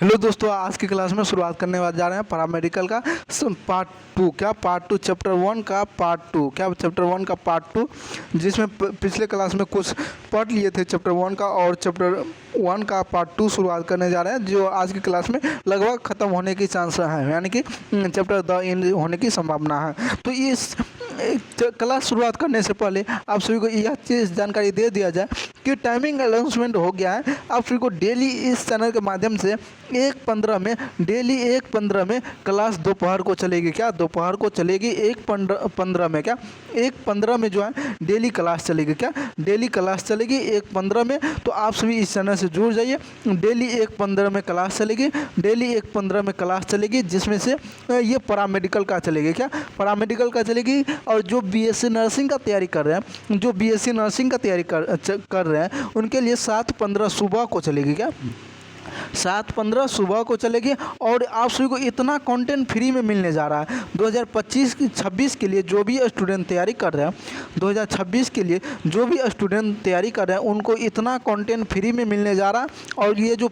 Hello दोस्तों, आज की क्लास में शुरुआत करने वाले जा रहे हैं पैरामेडिकल का पार्ट टू। क्या पार्ट टू? चैप्टर वन का पार्ट टू। क्या चैप्टर वन का पार्ट टू, जिसमें पिछले क्लास में कुछ पढ़ लिए थे चैप्टर वन का, और चैप्टर वन का पार्ट टू शुरुआत करने जा रहे हैं, जो आज की क्लास में लगभग ख़त्म होने की चांस है, यानी कि चैप्टर द एंड होने की संभावना है। तो इस क्लास शुरुआत करने से पहले आप सभी को यह चीज़ जानकारी दे दिया जाए कि टाइमिंग अनाउंसमेंट हो गया है। आप सभी को डेली इस चैनल के माध्यम से 1:15 में डेली 1:15 में क्लास दोपहर को चलेगी। क्या दोपहर को चलेगी? 1:15 में। क्या 1:15 में जो है डेली क्लास चलेगी। क्या डेली क्लास चलेगी 1:15 में? तो आप सभी इस चैनल से जुड़ जाइए। डेली 1:15 में क्लास चलेगी, डेली 1:15 में क्लास चलेगी, जिसमें से ये पैरामेडिकल का चलेगी। क्या पैरामेडिकल का चलेगी। और जो बीएससी नर्सिंग का तैयारी कर रहे हैं, जो बीएससी नर्सिंग का तैयारी कर रहे हैं, उनके लिए 7:15 सुबह को चलेगी। क्या 7:15 सुबह को चलेगी। और आप सभी को इतना कंटेंट फ्री में मिलने जा रहा है 2025-26 के लिए। जो भी स्टूडेंट तैयारी कर रहे हैं 2026 के लिए, जो भी स्टूडेंट तैयारी कर रहे हैं, उनको इतना कंटेंट फ्री में मिलने जा रहा है। और ये जो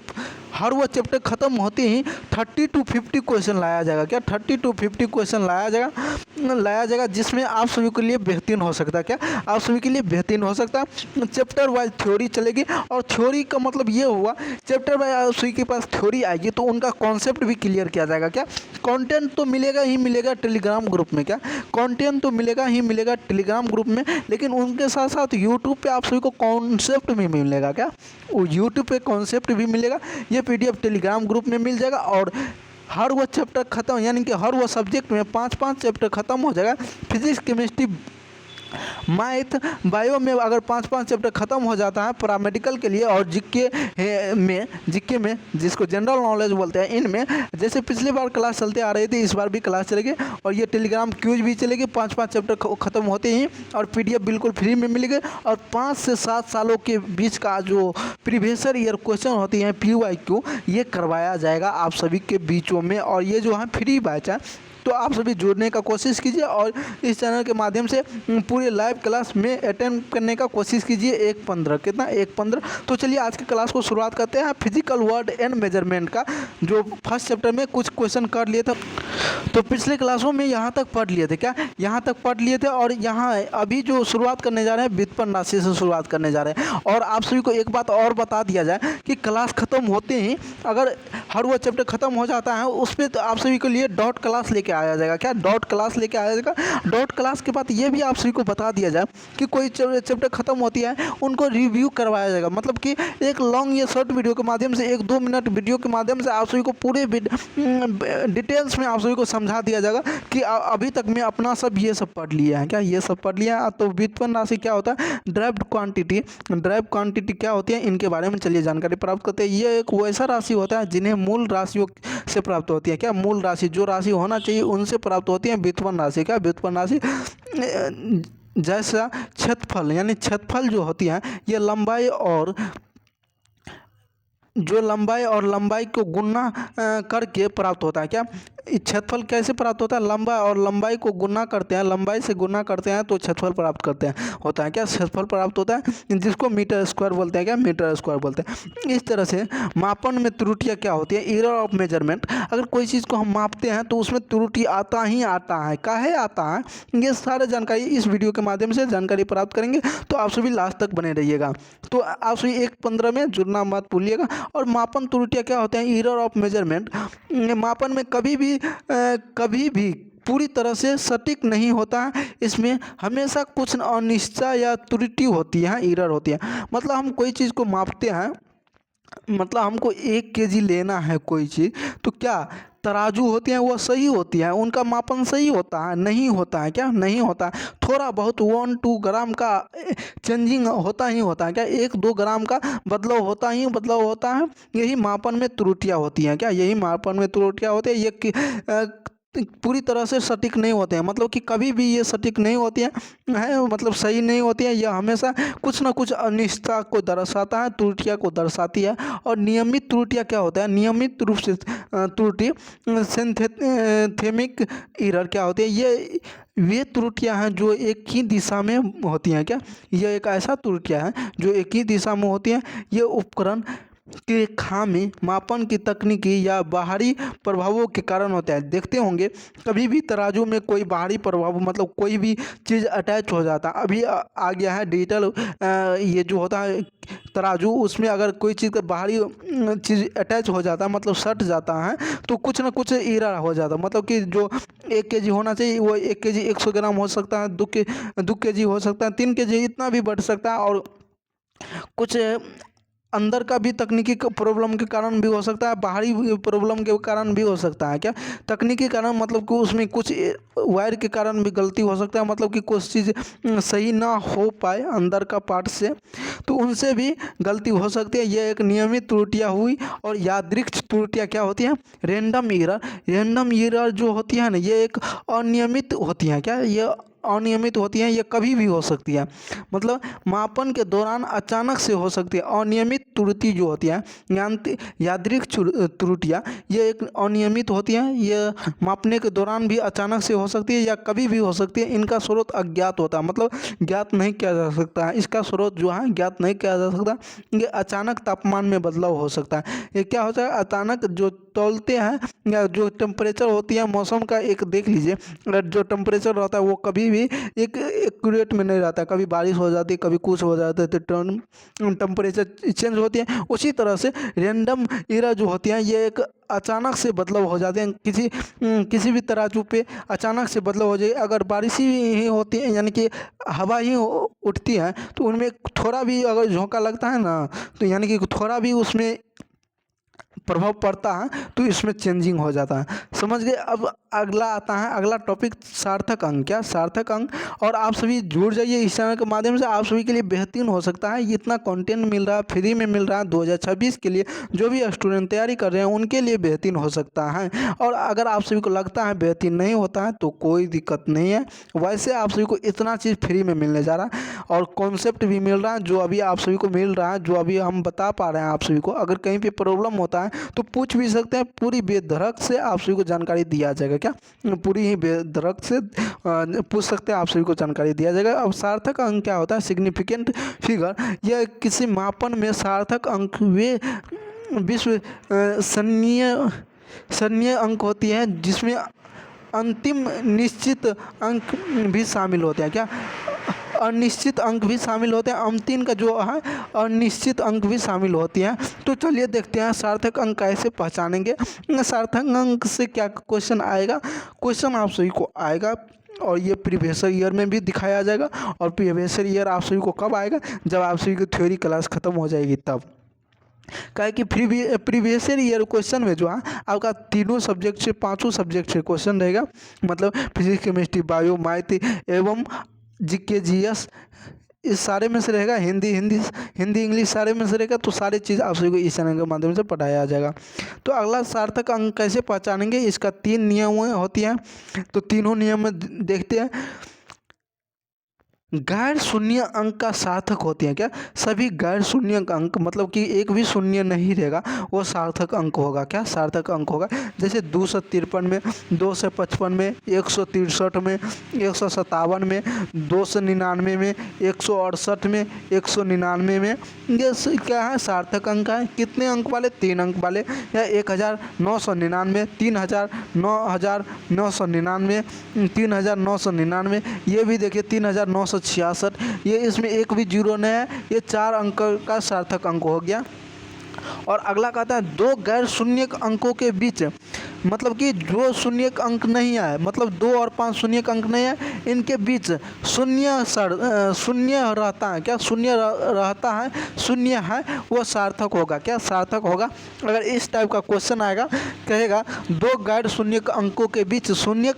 हर वो चैप्टर ख़त्म होते ही 30 to 50 क्वेश्चन लाया जाएगा। क्या 30 to 50 क्वेश्चन लाया जाएगा, जिसमें आप सभी के लिए बेहतरीन हो सकता है। क्या आप सभी के लिए बेहतरीन हो सकता है। चैप्टर वाइज थ्योरी चलेगी। और थ्योरी का मतलब ये हुआ, चैप्टर वाइज आप सभी के पास थ्योरी आएगी तो उनका कॉन्सेप्ट भी क्लियर किया जाएगा। क्या कंटेंट तो मिलेगा ही मिलेगा टेलीग्राम ग्रुप में। क्या कंटेंट तो मिलेगा ही मिलेगा टेलीग्राम ग्रुप में, लेकिन उनके साथ साथ यूट्यूब पे आप सभी को कॉन्सेप्ट भी मिलेगा। क्या वो यूट्यूब पे कॉन्सेप्ट भी मिलेगा। ये पीडीएफ टेलीग्राम ग्रुप में मिल जाएगा। और हर वो चैप्टर ख़त्म, यानी कि हर वो सब्जेक्ट में 5-5 चैप्टर ख़त्म हो जाएगा। फिजिक्स, केमिस्ट्री, मैथ, बायो में अगर 5-5 चैप्टर ख़त्म हो जाता है पैरामेडिकल के लिए। और जीके में जिसको जनरल नॉलेज बोलते हैं, इनमें जैसे पिछली बार क्लास चलते आ रही थी, इस बार भी क्लास चलेगी। और ये टेलीग्राम क्यूज भी चलेगी 5-5 चैप्टर ख़त्म होते ही। और पीडीएफ बिल्कुल फ्री में मिलेगी। और 5 से 7 सालों के बीच का जो प्रीवियस ईयर क्वेश्चन होती हैं PYQ, ये करवाया जाएगा आप सभी के बीचों में। और ये जो है फ्री बैच है, तो आप सभी जुड़ने का कोशिश कीजिए और इस चैनल के माध्यम से पूरे लाइव क्लास में अटेंड करने का कोशिश कीजिए। 1:15 कितना? 1:15। तो चलिए आज की क्लास को शुरुआत करते हैं। फिजिकल वर्ड एंड मेजरमेंट का जो फर्स्ट चैप्टर में कुछ क्वेश्चन कर लिए थे, तो पिछले क्लासों में यहाँ तक पढ़ लिए थे। क्या यहाँ तक पढ़ लिए थे। और यहाँ अभी जो शुरुआत करने जा रहे हैं, व्युत्पन्न राशि से शुरुआत करने जा रहे हैं। और आप सभी को एक बात और बता दिया जाए कि क्लास ख़त्म होते ही अगर हर वो चैप्टर ख़त्म हो जाता है, उस पर तो आप सभी के लिए डॉट क्लास लेके आया जाएगा। क्या डॉट क्लास लेके आया जाएगा। डॉट क्लास के बाद ये भी आप सभी को बता दिया जाए कि कोई चैप्टर ख़त्म होती है, उनको रिव्यू करवाया जाएगा। मतलब कि एक लॉन्ग या शॉर्ट वीडियो के माध्यम से, 1-2 मिनट वीडियो के माध्यम से आप सभी को पूरे डिटेल्स में आप सभी को समझा दिया जाएगा कि अभी तक मैं अपना सब ये सब पढ़ लिया है। क्या ये सब पढ़ लिया है। तो व्युत्पन्न राशि क्या होता है, ड्राइव्ड क्वांटिटी क्या होती है, इनके बारे में चलिए जानकारी प्राप्त करते हैं। ये एक वैसा राशि होता है जिन्हें मूल राशियों से प्राप्त होती है। क्या मूल राशि, जो राशि होना चाहिए उनसे प्राप्त होती है व्युत्पन्न राशि। क्या व्युत्पन्न राशि जैसा क्षेत्रफल, यानी क्षेत्रफल जो होती है, ये लंबाई और लंबाई को गुणा करके प्राप्त होता है। क्या क्षेत्रफल कैसे प्राप्त होता है? लंबाई को गुणा करते हैं, लंबाई से गुणा करते हैं तो क्षेत्रफल प्राप्त करते हैं होता है। क्या क्षेत्रफल प्राप्त होता है, जिसको मीटर स्क्वायर बोलते हैं। क्या मीटर स्क्वायर बोलते हैं। इस तरह से मापन में त्रुटियाँ क्या होती है, एरर ऑफ मेजरमेंट। अगर कोई चीज़ को हम मापते हैं तो उसमें त्रुटि आता ही आता है। काहे आता है, ये सारे जानकारी इस वीडियो के माध्यम से जानकारी प्राप्त करेंगे। तो आप सभी लास्ट तक बने रहिएगा। तो आप सभी 1:15 में जुड़ना मत भूलिएगा। और मापन त्रुटियाँ क्या होते हैं, एरर ऑफ मेजरमेंट। मापन में कभी भी पूरी तरह से सटीक नहीं होता है। इसमें हमेशा कुछ अनिश्चित या त्रुटि होती है, एरर होती है। मतलब हम कोई चीज़ को मापते हैं, मतलब हमको 1 kg लेना है कोई चीज़, तो क्या तराजू होती हैं वो सही होती है, उनका मापन सही होता है? नहीं होता है। क्या नहीं होता है। थोड़ा बहुत 1-2 ग्राम का चेंजिंग होता ही होता है। क्या 1-2 ग्राम का बदलाव होता है। यही मापन में त्रुटियाँ होती हैं। क्या यही मापन में त्रुटियाँ होती है। ये पूरी तरह से सटीक नहीं होते हैं, मतलब कि कभी भी ये सटीक नहीं होती हैं, मतलब सही नहीं होती है। यह हमेशा कुछ ना कुछ अनिश्चितता को दर्शाता है, त्रुटियाँ को दर्शाती है। और नियमित त्रुटियाँ क्या होता है, नियमित रूप से त्रुटि, सिंथेटिक एरर क्या होती है, ये वे त्रुटियां हैं जो एक ही दिशा में होती हैं। क्या ये एक ऐसा त्रुटियां हैं जो एक ही दिशा में होती हैं। ये उपकरण की खामी मापन की तकनीकी या बाहरी प्रभावों के कारण होता है। देखते होंगे कभी भी तराजू में कोई बाहरी प्रभाव मतलब कोई भी चीज़ अटैच हो जाता है। अभी आ गया है डिजिटल ये जो होता है तराजू, उसमें अगर कोई चीज़ का बाहरी चीज़ अटैच हो जाता है मतलब सट जाता है तो कुछ ना कुछ इरा हो जाता है। मतलब कि जो 1 केजी होना चाहिए वो 1 केजी 100 ग्राम हो सकता है, 2 केजी हो सकता है, 3 केजी, इतना भी बढ़ सकता है। और कुछ अंदर का भी तकनीकी प्रॉब्लम के कारण भी हो सकता है, बाहरी प्रॉब्लम के कारण भी हो सकता है। क्या तकनीकी कारण मतलब कि उसमें कुछ वायर के कारण भी गलती हो सकता है, मतलब कि कुछ चीज़ सही ना हो पाए अंदर का पार्ट से, तो उनसे भी गलती हो सकती है। ये एक नियमित त्रुटियाँ हुई। और यादृच्छिक त्रुटियाँ क्या होती हैं? Random error. रैंडम एरर जो होती है ना, ये एक अनियमित होती हैं। क्या ये अनियमित होती हैं? ये कभी भी हो सकती है, मतलब मापन के दौरान अचानक से हो सकती है। अनियमित त्रुटि जो होती है यादृच्छिक त्रुटियाँ, ये एक अनियमित होती हैं। ये मापने के दौरान भी अचानक से हो सकती है या कभी भी हो सकती है। इनका स्रोत अज्ञात होता है, मतलब ज्ञात नहीं किया जा सकता है। इसका स्रोत जो है ज्ञात नहीं किया जा सकता। ये अचानक तापमान में बदलाव हो सकता है। ये क्या होता है? अचानक जो तौलते हैं या जो टेम्परेचर होती है मौसम का, एक देख लीजिए अगर जो टेम्परेचर रहता है वो कभी भी एक एक्यूरेट में नहीं रहता। कभी बारिश हो जाती है, कभी कुछ हो जाता है, तो टेम्परेचर चेंज होती है। उसी तरह से रैंडम एरर जो होती है ये एक अचानक से बदलाव हो जाते हैं। किसी भी तराजू पे अचानक से बदलाव हो जाए। अगर बारिश ही होती है यानी कि हवा ही उठती है तो उनमें थोड़ा भी अगर झोंका लगता है ना, तो यानी कि थोड़ा भी उसमें प्रभाव पड़ता है तो इसमें चेंजिंग हो जाता है। समझ गए? अब अगला आता है, अगला टॉपिक सार्थक अंक। क्या सार्थक अंक? और आप सभी जुड़ जाइए इस चैनल के माध्यम से, आप सभी के लिए बेहतरीन हो सकता है। इतना कंटेंट मिल रहा है, फ्री में मिल रहा है 2026 के लिए। जो भी स्टूडेंट तैयारी कर रहे हैं उनके लिए बेहतरीन हो सकता है। और अगर आप सभी को लगता है बेहतरीन नहीं होता है तो कोई दिक्कत नहीं है। वैसे आप सभी को इतना चीज़ फ्री में मिलने जा रहा है और कॉन्सेप्ट भी मिल रहा है जो अभी आप सभी को मिल रहा है, जो अभी हम बता पा रहे हैं आप सभी को। अगर कहीं पे प्रॉब्लम होता है तो पूछ भी सकते हैं, पूरी बेधड़क से आप सभी को जानकारी दिया जाएगा। क्या पूरी ही बेधड़क से पूछ सकते हैं, आप सभी को जानकारी दिया जाएगा। अब सार्थक अंक क्या होता है? Significant figure. यह किसी मापन में सार्थक अंक वे विश्वसनीय अंक होती है जिसमें अंतिम निश्चित अंक भी शामिल होते हैं। क्या अनिश्चित अंक भी शामिल होते हैं? अंतिम का जो है अनिश्चित अंक भी शामिल होती हैं। तो चलिए देखते हैं सार्थक अंक कैसे पहचानेंगे। सार्थक अंक से क्या क्वेश्चन आएगा? क्वेश्चन आप सभी को आएगा और ये प्रीवियस ईयर में भी दिखाया जाएगा। और प्रीवियस ईयर आप सभी को कब आएगा? जब आप सभी की थ्योरी क्लास खत्म हो जाएगी तब। क्या है कि प्रीवियस ईयर क्वेश्चन में जो है आपका तीनों सब्जेक्ट से, पांचों सब्जेक्ट से क्वेश्चन रहेगा। मतलब फिजिक्स, केमिस्ट्री, बायो, मैथ एवं जीके, जीएस, इस सारे में से रहेगा। हिंदी इंग्लिश सारे में से रहेगा। तो सारी चीज़ आप सभी को इस चैनल के माध्यम से पढ़ाया जाएगा। तो अगला सार्थक अंक कैसे पहचानेंगे? इसका 3 नियम होती हैं। तो तीनों नियम में देखते हैं। गैर शून्य अंक का सार्थक होती है। क्या सभी गैर शून्य अंक, मतलब कि एक भी शून्य नहीं रहेगा, वो सार्थक अंक होगा। क्या सार्थक अंक होगा? जैसे 253 में, 255 में, 163 में, 157 में, 299 में, 168 में, 199 में, ये क्या है? सार्थक अंक है। कितने अंक वाले? 3 अंक वाले। या 1999, 3999, 3999, ये भी देखिए 3966, ये इसमें एक भी जीरो नहीं है। ये 4 अंक का सार्थक अंक हो गया। और अगला कहता है 2 गैर शून्य अंकों के बीच, मतलब कि जो शून्य अंक नहीं है, मतलब 2 और 5 शून्य अंक नहीं है, इनके बीच शून्य रहता है। क्या शून्य रहता है? शून्य है, वो सार्थक होगा। क्या सार्थक होगा? अगर इस टाइप का क्वेश्चन आएगा, कहेगा 2 गैर शून्य अंकों के बीच शून्य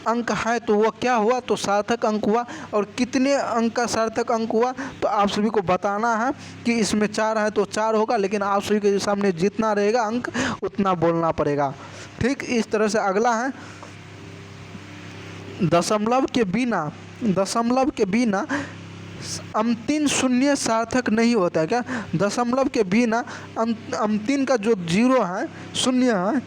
अंक है तो वो क्या हुआ? तो सार्थक अंक हुआ। और कितने अंक का सार्थक अंक हुआ? तो आप सभी को बताना है कि इसमें 4 है तो 4 होगा, लेकिन आप सभी के सामने जितना रहेगा अंक उतना बोलना पड़ेगा। ठीक इस तरह से अगला है दशमलव के बिना अंतिम शून्य सार्थक नहीं होता है। क्या दशमलव के बिना अंतिम का जो जीरो है, शून्य है,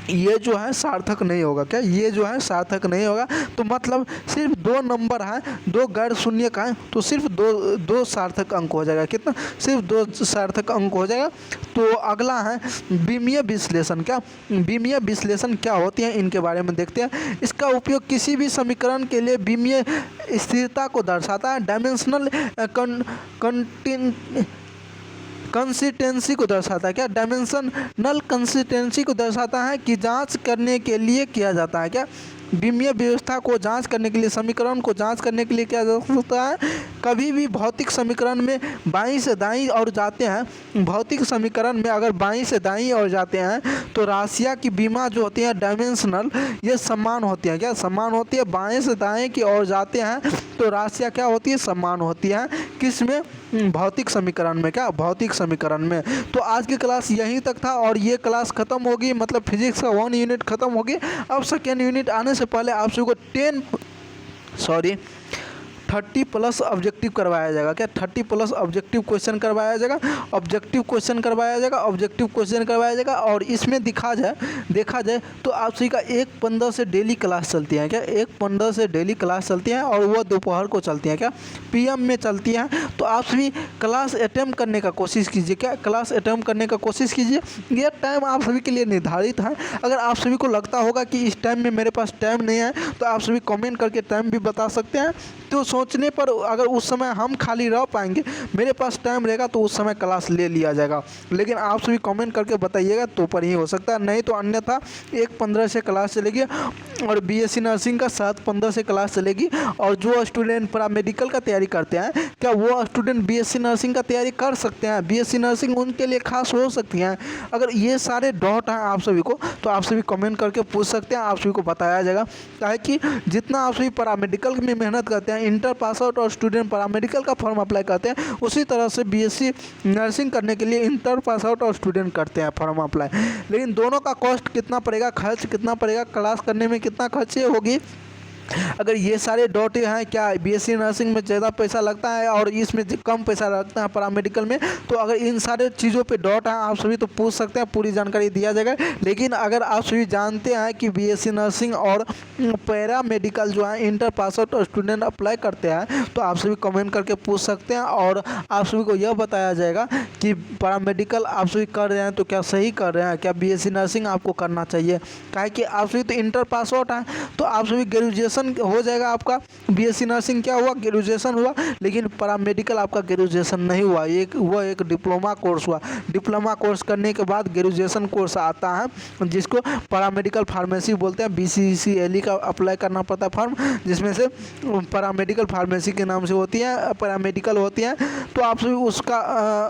ये जो है सार्थक नहीं होगा। क्या ये जो है सार्थक नहीं होगा। तो मतलब सिर्फ 2 नंबर है, 2 गैर शून्य का है, तो सिर्फ दो सार्थक अंक हो जाएगा। कितना? सिर्फ 2 सार्थक अंक हो जाएगा। तो अगला है विमीय विश्लेषण। क्या विमीय विश्लेषण क्या होती है, इनके बारे में देखते हैं। इसका उपयोग किसी भी समीकरण के लिए विमीय स्थिरता को दर्शाता है। डायमेंशनल कंसिस्टेंसी को दर्शाता है। क्या? डायमेंशनल कंसिस्टेंसी को दर्शाता है कि जांच करने के लिए किया जाता है। क्या? विमीय व्यवस्था को जांच करने के लिए, समीकरण को जांच करने के लिए क्या जा सकता है? कभी भी भौतिक समीकरण में बाईं से दाईं ओर जाते हैं, भौतिक समीकरण में अगर बाईं से दाईं ओर जाते हैं तो राशियाँ की विमा जो होती है डायमेंशनल, ये समान होती है। क्या? समान होती है। बाएं से दाएं की ओर जाते हैं तो राशियाँ क्या होती है? समान होती है। किस में? भौतिक समीकरण में। क्या? भौतिक समीकरण में। तो आज की क्लास यहीं तक था और ये क्लास ख़त्म होगी, मतलब फिजिक्स का 1 यूनिट ख़त्म होगी। अब सेकेंड यूनिट आने से पहले आप सभी को 30 प्लस ऑब्जेक्टिव करवाया जाएगा। क्या? 30 प्लस ऑब्जेक्टिव क्वेश्चन करवाया जाएगा। ऑब्जेक्टिव क्वेश्चन करवाया जाएगा। और इसमें देखा जाए तो आप सभी का 1:15 से डेली क्लास चलती है। क्या? 1:15 से डेली क्लास चलती है और वो दोपहर को चलती है। क्या? PM में चलती है। तो आप सभी क्लास अटेम्प्ट करने का कोशिश कीजिए। क्या? क्लास अटेम्प्ट करने का कोशिश कीजिए। ये टाइम आप सभी के लिए निर्धारित है। अगर आप सभी को लगता होगा कि इस टाइम में मेरे पास टाइम नहीं है तो आप सभी कमेंट करके टाइम भी बता सकते हैं। तो सोचने पर अगर उस समय हम खाली रह पाएंगे, मेरे पास टाइम रहेगा, तो उस समय क्लास ले लिया जाएगा। लेकिन आप सभी कमेंट करके बताइएगा तो पर ही हो सकता है, नहीं तो अन्यथा 1:15 से क्लास चलेगी और BSc नर्सिंग का 7:15 से क्लास चलेगी। और जो स्टूडेंट पैरामेडिकल का तैयारी करते हैं, क्या वो स्टूडेंट BSc नर्सिंग का तैयारी कर सकते हैं? BSc नर्सिंग उनके लिए खास हो सकती है। अगर ये सारे डाउट हैं आप सभी को तो आप सभी कमेंट करके पूछ सकते हैं, आप सभी को बताया जाएगा। क्या है कि जितना आप सभी पैरामेडिकल में मेहनत करते हैं, इंटर पास आउट और स्टूडेंट पैरामेडिकल का फॉर्म अप्लाई करते हैं, उसी तरह से BSc नर्सिंग करने के लिए इंटर पास आउट और स्टूडेंट करते हैं फॉर्म अप्लाई। लेकिन दोनों का कॉस्ट कितना पड़ेगा, खर्च कितना पड़ेगा, क्लास करने में कितना खर्च होगी, अगर ये सारे डाउट हैं, क्या BSc नर्सिंग में ज़्यादा पैसा लगता है और इसमें कम पैसा लगता है पैरामेडिकल में, तो अगर इन सारे चीज़ों पे डाउट हैं आप सभी तो पूछ सकते हैं, पूरी जानकारी दिया जाएगा। लेकिन अगर आप सभी जानते हैं कि BSc नर्सिंग और पैरामेडिकल जो है इंटर पास आउट और स्टूडेंट अप्लाई करते हैं, तो आप सभी कमेंट करके पूछ सकते हैं और आप सभी को यह बताया जाएगा कि पैरामेडिकल आप सभी कर रहे हैं तो क्या सही कर रहे हैं, क्या BSc नर्सिंग आपको करना चाहिए। क्या है कि आप सभी तो इंटर पास आउट हैं तो आप सभी ग्रेजुएशन हो जाएगा आपका। BSc नर्सिंग क्या हुआ, ग्रेजुएशन हुआ, लेकिन पैरामेडिकल आपका ग्रेजुएशन नहीं हुआ, वह एक डिप्लोमा कोर्स हुआ। डिप्लोमा कोर्स करने के बाद ग्रेजुएशन कोर्स आता है जिसको पैरामेडिकल फार्मेसी बोलते हैं। BCCLE का अप्लाई करना पड़ता है फॉर्म, जिसमें से पैरामेडिकल फार्मेसी के नाम से होती है, पैरामेडिकल होती है। तो आप सभी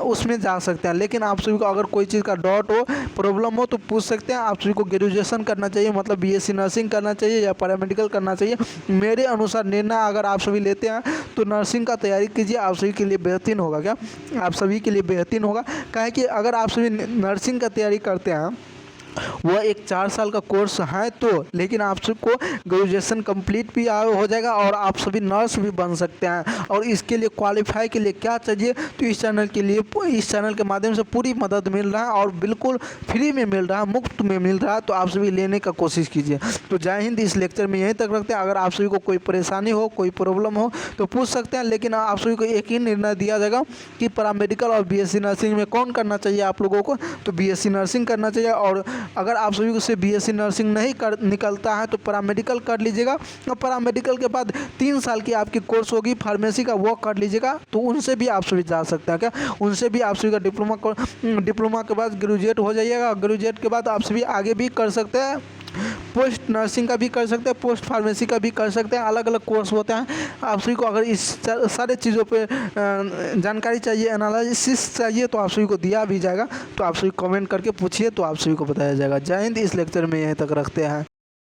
उसमें जा सकते हैं। लेकिन आप सभी को अगर कोई चीज़ का डाउट हो, प्रॉब्लम हो तो पूछ सकते हैं। आप सभी को ग्रेजुएशन करना चाहिए, मतलब BSc नर्सिंग करना चाहिए या पैरामेडिकल करना चाहिए। मेरे अनुसार निर्णय अगर आप सभी लेते हैं तो नर्सिंग का तैयारी कीजिए, आप सभी के लिए बेहतरीन होगा। क्या? आप सभी के लिए बेहतरीन होगा। क्या है कि अगर आप सभी नर्सिंग का तैयारी करते हैं, वह एक 4 साल का कोर्स है तो, लेकिन आप सबको ग्रेजुएशन कंप्लीट भी हो जाएगा और आप सभी नर्स भी बन सकते हैं। और इसके लिए क्वालिफाई के लिए क्या चाहिए, तो इस चैनल के माध्यम से पूरी मदद मिल रहा है और बिल्कुल फ्री में मिल रहा है, मुफ्त में मिल रहा है। तो आप सभी लेने का कोशिश कीजिए। तो जय हिंद। इस लेक्चर में यहीं तक रखते हैं। अगर आप सभी को कोई परेशानी हो, कोई प्रॉब्लम हो तो पूछ सकते हैं, लेकिन आप सभी को एक ही निर्णय दिया जाएगा कि पैरामेडिकल और BSc नर्सिंग में कौन करना चाहिए आप लोगों को, तो BSc नर्सिंग करना चाहिए। और अगर आप सभी से BSc नर्सिंग नहीं निकलता है तो पैरामेडिकल कर लीजिएगा। और पैरामेडिकल के बाद 3 साल की आपकी कोर्स होगी फार्मेसी का, वो कर लीजिएगा। तो उनसे भी आप सभी जा सकते हैं। क्या? उनसे भी आप सभी का डिप्लोमा के बाद ग्रेजुएट हो जाइएगा। ग्रेजुएट के बाद आप सभी आगे भी कर सकते हैं, पोस्ट नर्सिंग का भी कर सकते हैं, पोस्ट फार्मेसी का भी कर सकते हैं। अलग अलग कोर्स होते हैं। आप सभी को अगर इस सारे चीज़ों पे जानकारी चाहिए, एनालिसिस चाहिए, तो आप सभी को दिया भी जाएगा। तो आप सभी कमेंट करके पूछिए तो आप सभी को बताया जाएगा। जय हिंद। इस लेक्चर में यहीं तक रखते हैं।